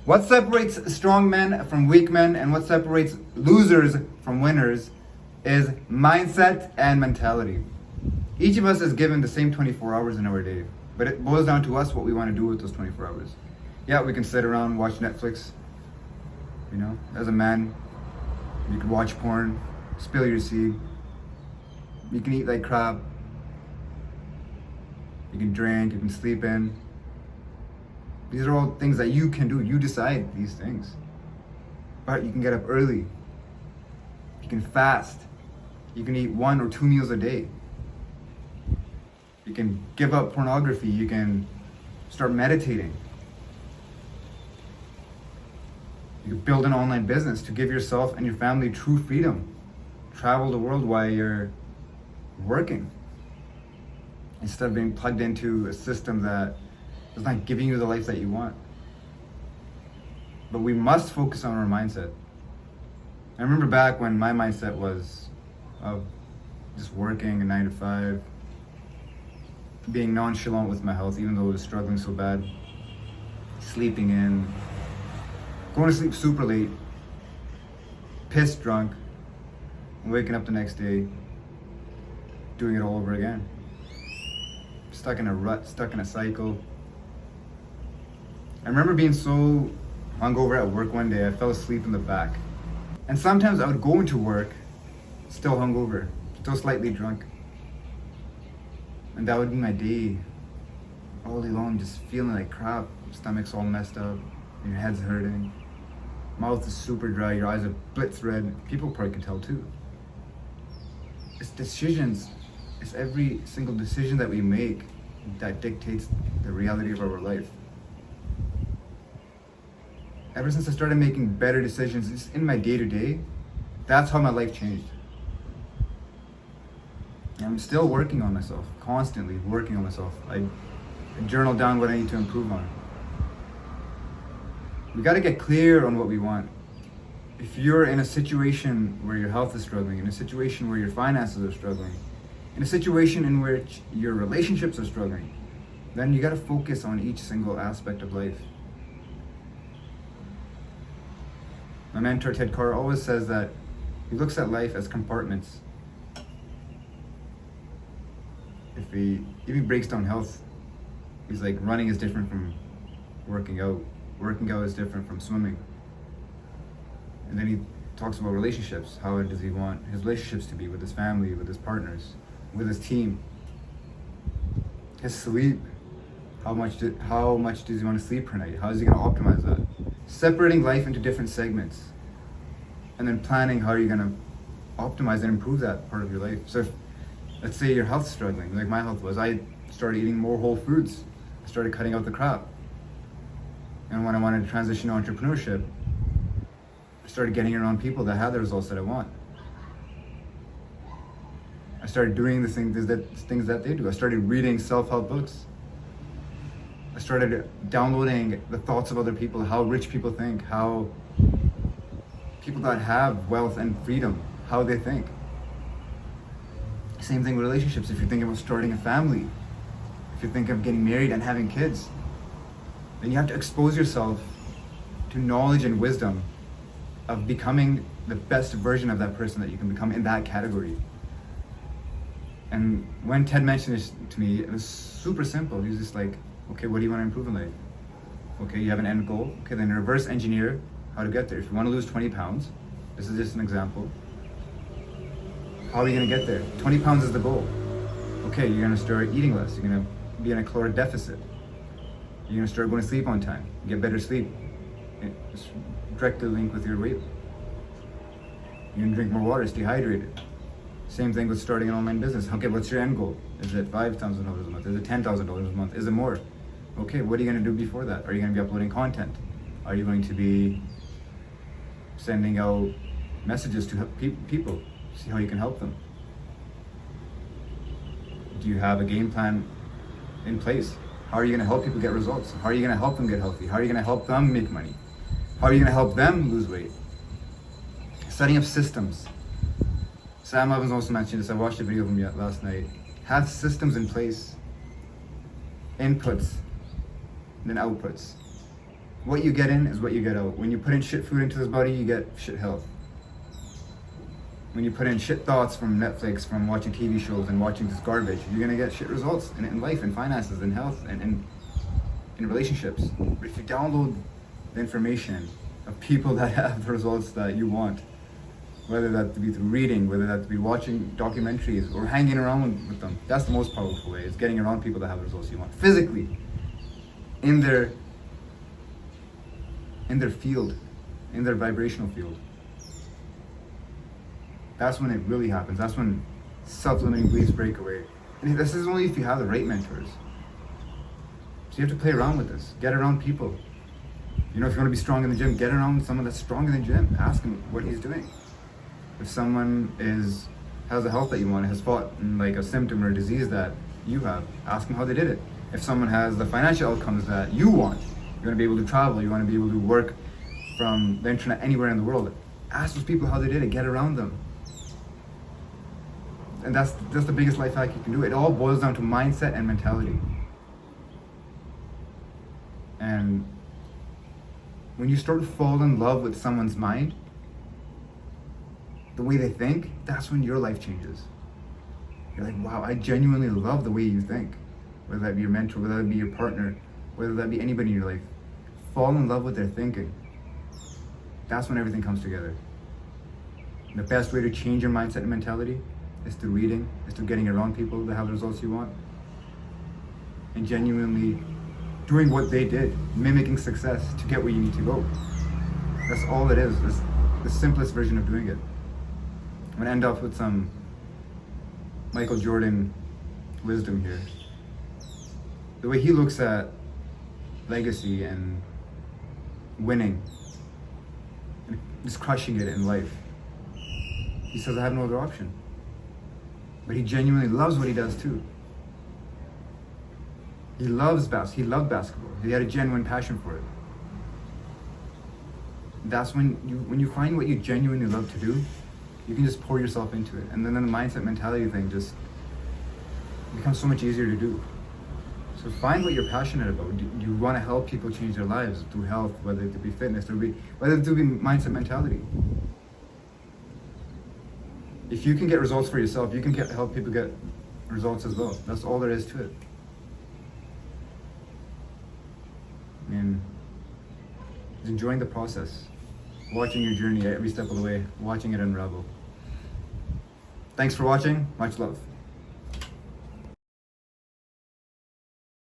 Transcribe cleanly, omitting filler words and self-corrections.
What separates strong men from weak men and what separates losers from winners is mindset and mentality. Each of us is given the same 24 hours in our day, but it boils down to us what we want to do with those 24 hours. Yeah, we can sit around, watch Netflix. You know, as a man, you can watch porn, spill your seed. You can eat like crap. You can drink, you can sleep in. These are all things that you can do. You decide these things. But you can get up early. You can fast. You can eat 1 or 2 meals a day. You can give up pornography. You can start meditating. You can build an online business to give yourself and your family true freedom. Travel the world while you're working, instead of being plugged into a system that is not giving you the life that you want. But we must focus on our mindset. I remember back when my mindset was of just working a 9 to 5, being nonchalant with my health, even though I was struggling so bad, sleeping in, going to sleep super late, pissed drunk, and waking up the next day, doing it all over again. Stuck in a rut, stuck in a cycle. I remember being so hungover at work one day, I fell asleep in the back. And sometimes I would go into work, still hungover, still slightly drunk. And that would be my day, all day long, just feeling like crap. Stomach's all messed up, your head's hurting, mouth is super dry, your eyes are blitz red. People probably can tell too. It's decisions. It's every single decision that we make that dictates the reality of our life. Ever since I started making better decisions just in my day-to-day, that's how my life changed. And I'm still working on myself, constantly working on myself. I journal down what I need to improve on. We gotta get clear on what we want. If you're in a situation where your health is struggling, in a situation where your finances are struggling, in a situation in which your relationships are struggling, then you gotta focus on each single aspect of life. My mentor, Ted Carr, always says that he looks at life as compartments. If he breaks down health, he's like, running is different from working out. Working out is different from swimming. And then he talks about relationships. How does he want his relationships to be with his family, with his partners, with his team? His sleep. How much does he want to sleep per night? How is he going to optimize that? Separating life into different segments. And then planning how you're going to optimize and improve that part of your life. So if, let's say your health's struggling, like my health was. I started eating more whole foods. I started cutting out the crap. And when I wanted to transition to entrepreneurship, I started getting around people that had the results that I want. I started doing the things that they do. I started reading self-help books. I started downloading the thoughts of other people, how rich people think, how people that have wealth and freedom, how they think. Same thing with relationships. If you're thinking about starting a family, if you think of getting married and having kids, then you have to expose yourself to knowledge and wisdom of becoming the best version of that person that you can become in that category. And when Ted mentioned this to me, it was super simple. He was just like, okay, what do you want to improve in life? Okay, you have an end goal. Okay, then reverse engineer how to get there. If you want to lose 20 pounds, this is just an example. How are you going to get there? 20 pounds is the goal. Okay, you're going to start eating less. You're going to be in a caloric deficit. You're going to start going to sleep on time. Get better sleep. It's directly linked with your weight. You're going to drink more water, stay hydrated. Same thing with starting an online business. Okay, what's your end goal? Is it $5,000 a month? Is it $10,000 a month? Is it more? Okay, what are you going to do before that? Are you going to be uploading content? Are you going to be sending out messages to people? See how you can help them. Do you have a game plan in place? How are you going to help people get results? How are you going to help them get healthy? How are you going to help them make money? How are you going to help them lose weight? Setting up systems. Sam Evans also mentioned this. I watched a video of him last night. Have systems in place. Inputs, then outputs. What you get in is what you get out. When you put in shit food into this body, you get shit health. When you put in shit thoughts from Netflix, from watching TV shows and watching this garbage, you're gonna get shit results in life, in finances, in health, and in relationships. But if you download the information of people that have the results that you want, whether that be through reading, whether that be watching documentaries or hanging around with them, that's the most powerful way, is getting around people that have the results you want. Physically, in their field, in their vibrational field. That's when it really happens. That's when self-limiting beliefs break away. And this is only if you have the right mentors. So you have to play around with this. Get around people. You know, if you want to be strong in the gym, get around someone that's strong in the gym. Ask him what he's doing. If someone has the health that you want, has fought like a symptom or a disease that you have, ask them how they did it. If someone has the financial outcomes that you want, you want to be able to travel, you want to be able to work from the internet anywhere in the world, ask those people how they did it. Get around them. And that's the biggest life hack you can do. It all boils down to mindset and mentality. And when you start to fall in love with someone's mind, the way they think, that's when your life changes. You're like, wow, I genuinely love the way you think. Whether that be your mentor, whether that be your partner, whether that be anybody in your life. Fall in love with their thinking. That's when everything comes together. The best way to change your mindset and mentality is through reading, is through getting around people that have the results you want, and genuinely doing what they did, mimicking success to get where you need to go. That's all it is. It's the simplest version of doing it. I'm gonna end off with some Michael Jordan wisdom here. The way he looks at legacy and winning, and just crushing it in life. He says, I have no other option. But he genuinely loves what he does too. He loved basketball. He had a genuine passion for it. That's when you find what you genuinely love to do, you can just pour yourself into it. And then the mindset mentality thing just becomes so much easier to do. So find what you're passionate about. Do you want to help people change their lives through health, whether it be fitness, whether it be mindset mentality? If you can get results for yourself, you can help people get results as well. That's all there is to it. And just enjoying the process, watching your journey every step of the way, watching it unravel. Thanks for watching. Much love.